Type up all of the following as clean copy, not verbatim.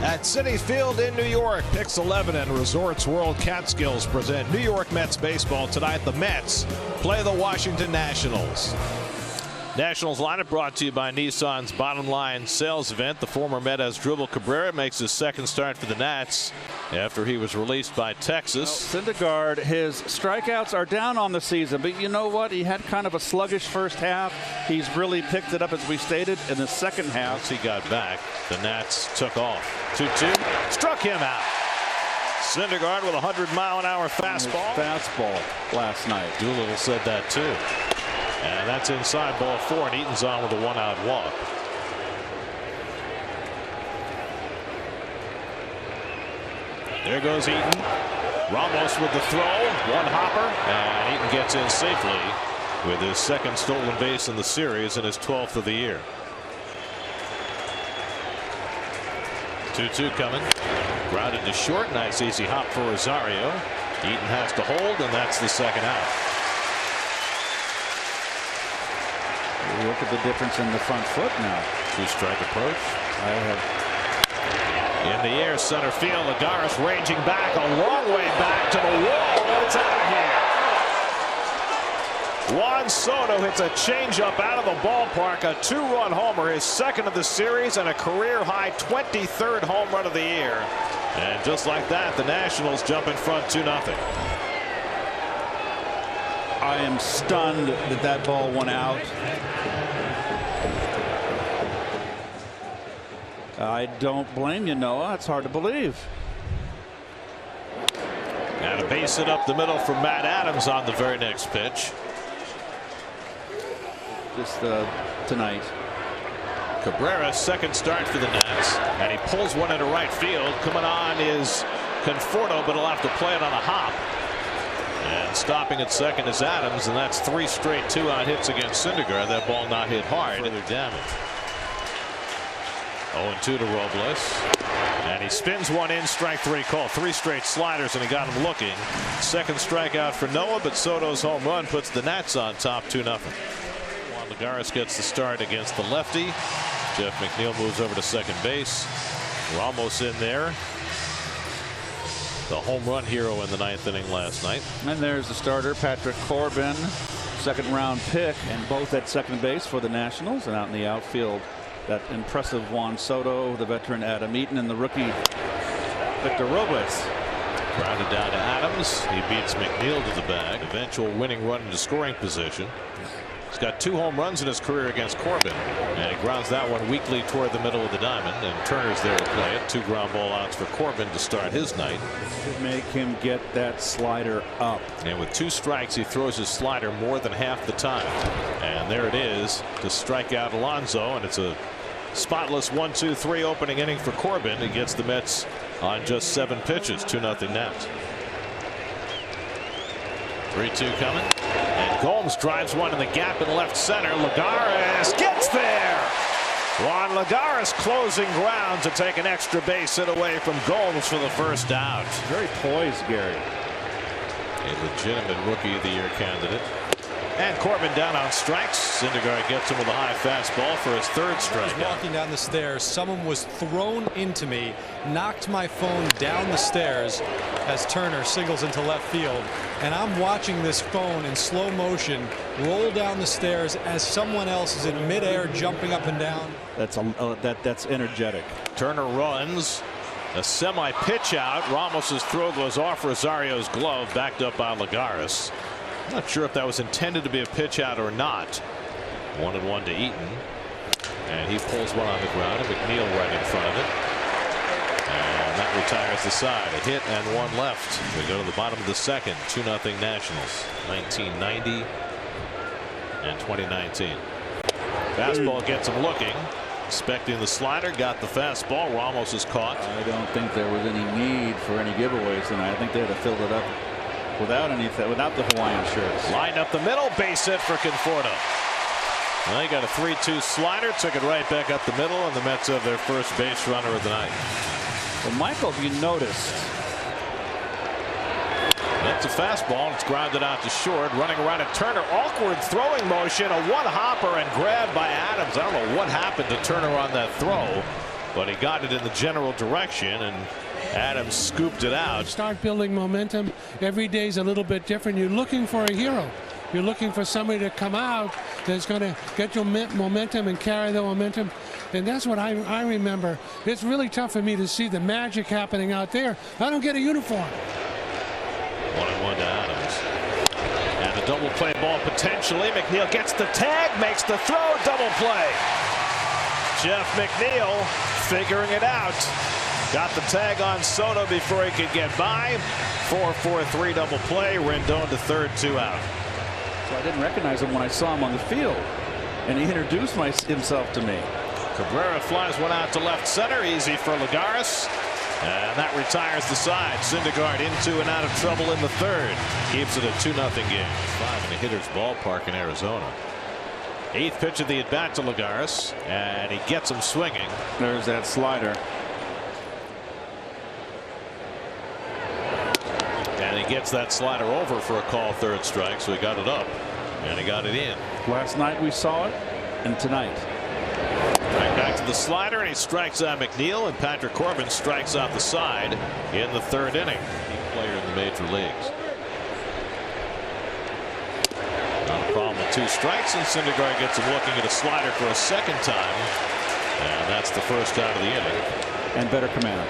At Citi Field in New York, Pix 11 and Resorts World Catskills present New York Mets baseball tonight. The Mets play the Washington Nationals. Nationals lineup brought to you by Nissan's Bottom Line Sales Event. The former Met Asdrubal Cabrera makes his second start for the Nats after he was released by Texas. Syndergaard, his strikeouts are down on the season, but you know what? He had kind of a sluggish first half. He's really picked it up, as we stated, in the second half. Once he got back, the Nats took off. 2-2, struck him out. Syndergaard with a 100-mile-an-hour fastball. Last night. Doolittle said that too. And that's inside, ball 4, and Eaton's on with a 1-out walk. There goes Eaton. Ramos with the throw, one hopper, and Eaton gets in safely with his second stolen base in the series and his 12th of the year. 2-2 coming. Grounded to short. Nice easy hop for Rosario. Eaton has to hold, and that's the second out. Look at the difference in the front foot now. Two-strike approach. In the air, center field. Lagares ranging back a long way back to the wall. It's out of here. Juan Soto hits a changeup out of the ballpark. A 2-run homer, his second of the series, and a career-high 23rd home run of the year. And just like that, the Nationals jump in front 2-0. I am stunned that that ball went out. I don't blame you, Noah. It's hard to believe. And a base hit up the middle from Matt Adams on the very next pitch. Just tonight. Cabrera's second start for the Nats, and he pulls one into right field. Coming on is Conforto, but he'll have to play it on a hop. And stopping at second is Adams, and that's 3 straight 2-out hits against Syndergaard. That ball not hit hard. Further damage. 0-2 to Robles. And he spins one in, strike 3 call. 3 straight sliders, and he got him looking. Second strikeout for Noah, but Soto's home run puts the Nats on top 2-0. Juan Lagares gets the start against the lefty. Jeff McNeil moves over to second base. Ramos in there. The home run hero in the 9th inning last night. And there's the starter, Patrick Corbin, second-round pick, and both at second base for the Nationals. And out in the outfield, that impressive Juan Soto, the veteran Adam Eaton, and the rookie Victor Robles. Grounded down to Adams. He beats McNeil to the bag. Eventual winning run into scoring position. He's got 2 home runs in his career against Corbin, and he grounds that one weakly toward the middle of the diamond, and Turner's there to play it. 2 ground ball outs for Corbin to start his night. Make him get that slider up. And with 2 strikes, he throws his slider more than half the time. And there it is to strike out Alonso, and it's a spotless 1-2-3 opening inning for Corbin. He gets the Mets on just 7 pitches. 2-0 Nats. 3-2 coming. And Gomes drives one in the gap in left center. Lagares gets there. Juan Lagares closing ground to take an extra base hit away from Gomes for the first out. Very poised, Gary. A legitimate Rookie of the Year candidate. And Corbin down on strikes. Syndergaard gets him with a high fastball for his 3rd strike. I was walking down the stairs. Someone was thrown into me, knocked my phone down the stairs as Turner signals into left field. And I'm watching this phone in slow motion roll down the stairs as someone else is in midair jumping up and down. That's energetic. Turner runs. A semi pitch out. Ramos's throw goes off Rosario's glove, backed up by Lagares. I'm not sure if that was intended to be a pitch out or not. 1-1 to Eaton. And he pulls one on the ground, and McNeil right in front of it. And that retires the side. A hit and 1 left. We go to the bottom of the second. 2-0 Nationals. 1990 and 2019. Fastball gets him looking. Expecting the slider. Got the fastball. Ramos is caught. I don't think there was any need for any giveaways tonight. I think they'd have filled it up without the Hawaiian shirts. Lined up the middle, base hit for Conforto. Well, he got a 3-2 slider, took it right back up the middle, and the Mets have their first base runner of the night. Well, Michael, if you noticed, that's a fastball, and it's grounded out to short. Running around at Turner, awkward throwing motion, a 1-hopper and grab by Adams. I don't know what happened to Turner on that throw. but he got it in the general direction, and Adams scooped it out. Start building momentum. Every day's a little bit different. You're looking for a hero. You're looking for somebody to come out that's going to get your momentum and carry the momentum. And that's what I remember. It's really tough for me to see the magic happening out there. I don't get a uniform. 1-1 to Adams. And a double play ball potentially. McNeil gets the tag, makes the throw, double play. Jeff McNeil figuring it out. Got the tag on Soto before he could get by. 4-4-3 double play. Rendon to third, 2 out. So I didn't recognize him when I saw him on the field, and he introduced himself to me. Cabrera flies one out to left center. Easy for Lagares. And that retires the side. Syndergaard into and out of trouble in the third. Keeps it a 2-0 game. 5 in the hitter's ballpark in Arizona. 8th pitch of the at bat to Lagares, and he gets him swinging. There's that slider. And he gets that slider over for a call, third strike, so he got it up and he got it in. Last night we saw it, and tonight. Right back to the slider, and he strikes out McNeil, and Patrick Corbin strikes out the side in the third inning. Player in the major leagues. Not a problem with 2 strikes, and Syndergaard gets him looking at a slider for a second time, and that's the first out of the inning. And better command.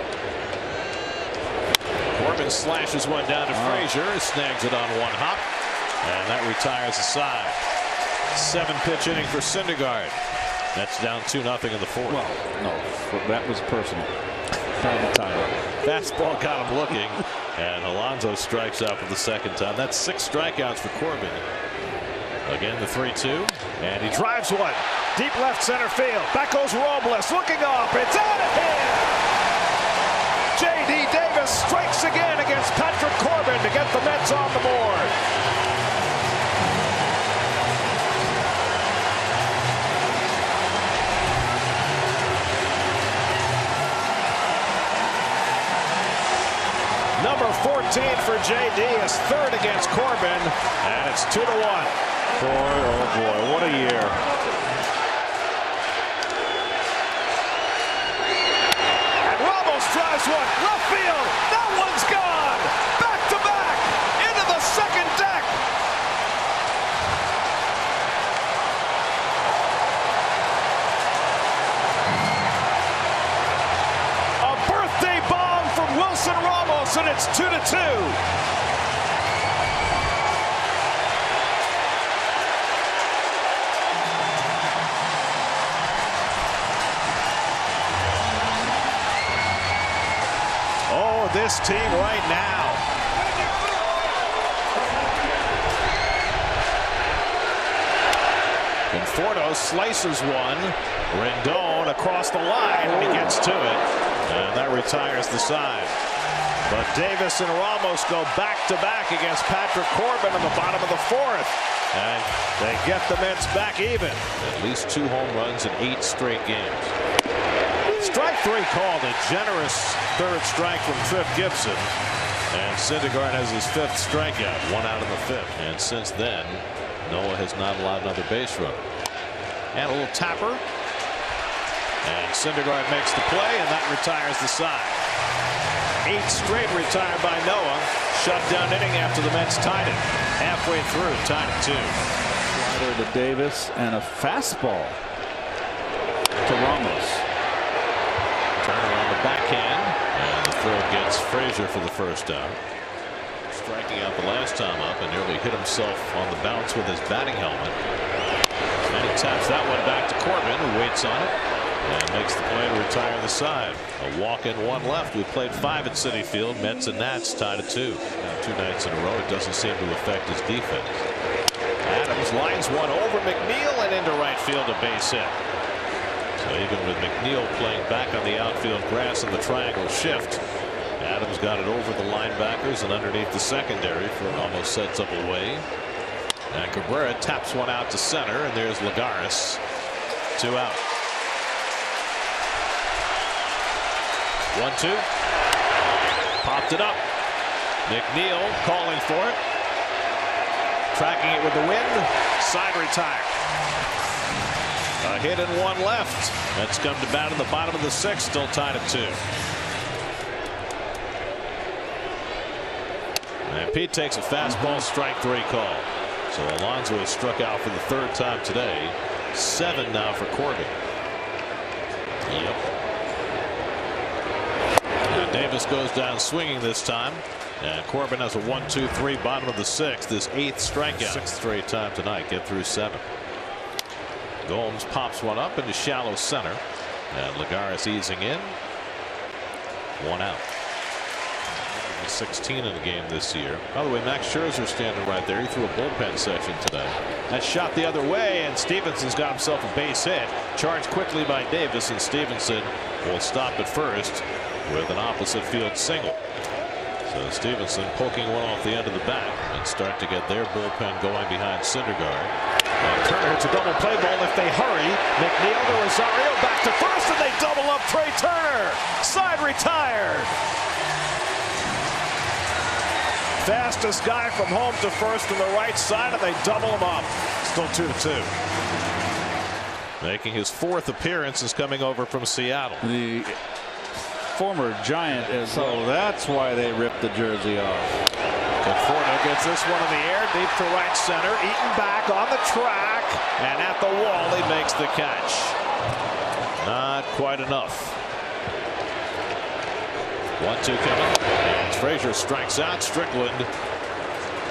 Corbin slashes one down to Frazier, snags it on one hop, and that retires the side. 7-pitch inning for Syndergaard. That's down 2-0 in the fourth. Well, no, that was personal. Fastball got him looking, and Alonso strikes out for the second time. That's 6 strikeouts for Corbin. Again, the 3-2, and he drives one deep left center field. Back goes Robles, looking up. It's out of here. J.D. Davis strikes again against Patrick Corbin to get the Mets on the board. Number 14 for J.D. is third against Corbin, and it's 2-1. Boy, oh boy, what a year. And Ramos drives one, left field. That one's gone. Back to back into the second deck. A birthday bomb from Wilson Ramos, and it's 2-2. This team right now. Conforto slices one. Rendon across the line, and he gets to it, and that retires the side. But Davis and Ramos go back-to-back against Patrick Corbin in the bottom of the fourth, and they get the Mets back even. At least 2 home runs in 8 straight games. Strike 3 called, a generous third strike from Tripp Gibson, and Syndergaard has his 5th strikeout, 1 out in the 5th. And since then, Noah has not allowed another base runner. And a little tapper, and Syndergaard makes the play, and that retires the side. 8 straight retired by Noah. Shutdown inning after the Mets tied it. Halfway through, tied at 2. Slider to Davis and a fastball to Ramos. Turner on the backhand, and the throw gets Frazier for the first out. Striking out the last time up, and nearly hit himself on the bounce with his batting helmet. And he taps that one back to Corbin, who waits on it and makes the play to retire the side. A walk and 1 left. We played 5 at Citi Field. Mets and Nats tied at 2. Now 2 nights in a row. It doesn't seem to affect his defense. Adams lines one over McNeil and into right field, a base hit. So even with McNeil playing back on the outfield grass in the triangle shift, Adams got it over the linebackers and underneath the secondary for it almost sets up a way. And Cabrera taps one out to center, and there's Lagares. 2 out. 1-2. Popped it up. McNeil calling for it. Tracking it with the wind. Side retire. A hit and one left. That's come to bat in the bottom of the sixth, still tied at 2. And Pete takes a fastball, strike 3 call. So Alonso has struck out for the 3rd time today. 7 now for Corbin. Yep. Now Davis goes down swinging this time. And Corbin has a 1-2-3 bottom of the 6th. His 8th strikeout. 6th straight time tonight. Get through 7. Gomes pops one up into shallow center. And Lagares easing in. 1 out. 16 in the game this year. By the way, Max Scherzer standing right there. He threw a bullpen session today. That shot the other way, and Stevenson's got himself a base hit. Charged quickly by Davis, and Stevenson will stop at first with an opposite field single. So Stevenson poking one off the end of the bat and start to get their bullpen going behind Syndergaard. And Turner hits a double play ball if they hurry. McNeil to Rosario back to first, and they double up Trey Turner. Side retired. Fastest guy from home to first on the right side, and they double him up. Still 2-2. Making his 4th appearance is coming over from Seattle. The former Giant is, so that's why they ripped the jersey off. Conforto gets this one in the air, deep to right center. Eaton back on the track, and at the wall he makes the catch. Not quite enough. 1-2 coming. And Frazier strikes out. Strickland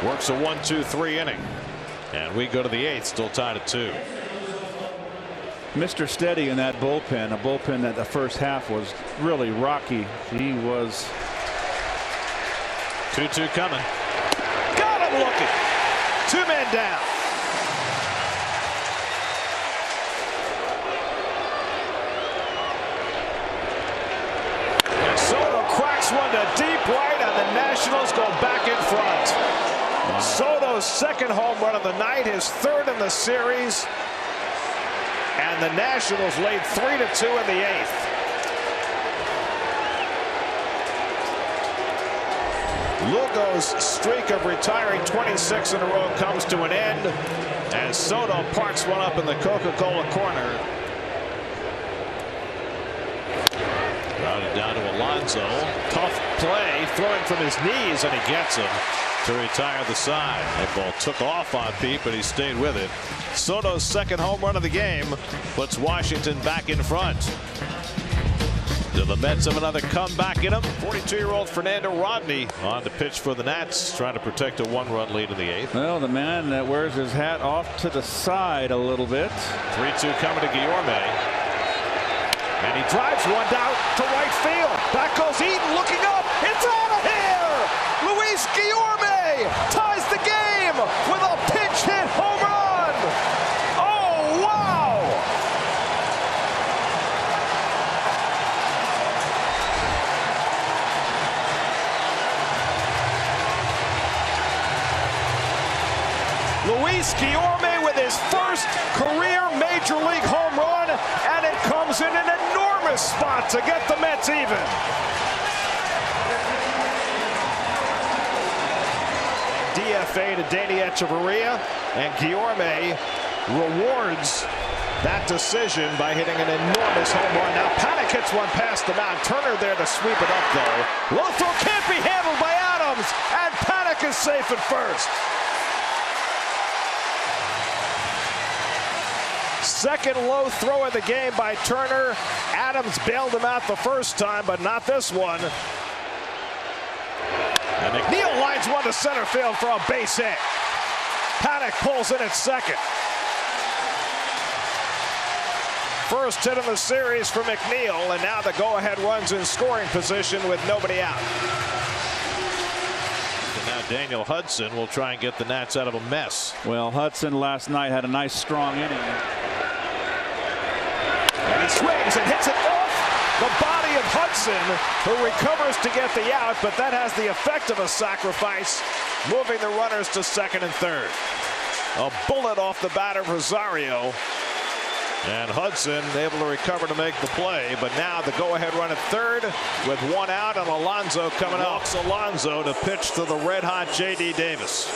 works a 1-2-3 inning. And we go to the 8th, still tied at 2. Mr. Steady in that bullpen, a bullpen that the first half was really rocky. He was. 2-2 coming. Got him looking. 2 men down. Soto cracks one to deep right, and the Nationals go back in front. Wow. Soto's 2nd home run of the night, his 3rd in the series, and the Nationals lead 3-2 in the 8th. Lugo's streak of retiring 26 in a row comes to an end as Soto parks one up in the Coca-Cola corner. Routed down to Alonso. Tough play, throwing from his knees, and he gets him to retire the side. That ball took off on Pete, but he stayed with it. Soto's 2nd home run of the game puts Washington back in front. Do the Mets have another comeback in them? 42-year-old Fernando Rodney on to pitch for the Nats, trying to protect a 1-run lead in the 8th. Well, the man that wears his hat off to the side a little bit. 3-2 coming to Guillorme. And he drives one down to right field. Back goes Eaton, looking up. It's out of here! Luis Guillorme ties the game with a pinch hit home run. Oh, wow! Luis Guillorme with his first career Major League home run, and it comes in an enormous spot to get the Mets even. DFA to Danny Echeverria, and Guillorme rewards that decision by hitting an enormous home run. Now Paddock hits one past the mound. Turner there to sweep it up, though. Low throw can't be handled by Adams, and Paddock is safe at first. 2nd low throw of the game by Turner. Adams bailed him out the first time, but not this one. And McNeil lines one to center field for a base hit. Paddock pulls in at 2nd. First hit of the series for McNeil, and now the go-ahead runs in scoring position with nobody out. And now Daniel Hudson will try and get the Nats out of a mess. Well, Hudson last night had a nice strong inning. And he swings and hits it off the body of Hudson, who recovers to get the out, but that has the effect of a sacrifice, moving the runners to 2nd and 3rd. A bullet off the bat of Rosario, and Hudson able to recover to make the play, but now the go-ahead run at 3rd with 1 out, and Alonso coming up. Walks Alonso to pitch to the red-hot J.D. Davis.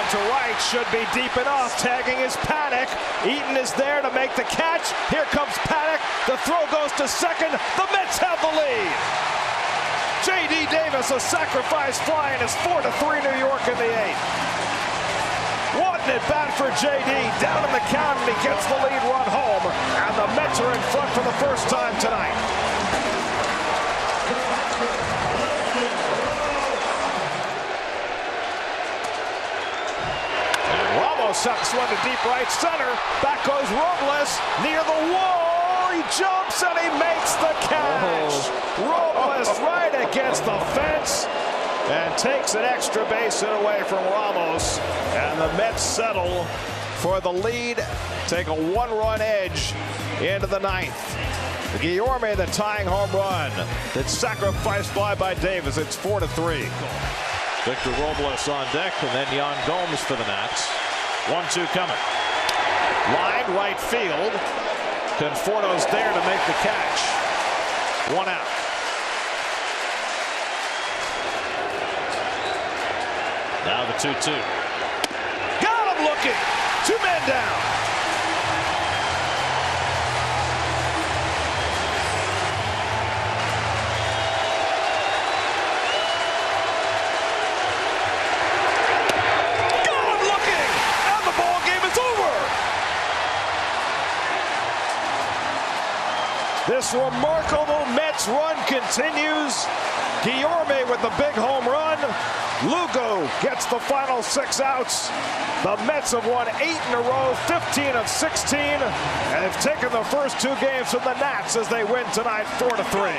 Ground to right should be deep enough. Tagging is Paddock. Eaton is there to make the catch. Here comes Paddock. The throw goes to second. The Mets have the lead. J.D. Davis, a sacrifice fly, and it's 4-3 New York in the 8th. Wanting it bad for J.D. Down in the count, and he gets the lead run home. And the Mets are in front for the first time tonight. And Ramos sucks one to deep right center. Back goes Robles near the wall. He jumps and he makes the catch. Robles right against the fence and takes an extra base hit away from Ramos. And the Mets settle for the lead. Take a one-run edge into the 9th. Guillorme, the tying home run. It's sacrifice fly by Davis. It's 4-3. Victor Robles on deck, and then Yan Gomes for the Nats. 1-2 coming. Line right field. Conforto's there to make the catch. 1 out. Now the 2-2. Got him looking. 2 men down. Got him looking. And the ball game is over. This remarkable Mets run continues. Guillorme with the big home run. Lugo gets the final 6 outs. The Mets have won 8 in a row, 15 of 16, and have taken the first 2 games from the Nats as they win tonight 4-3.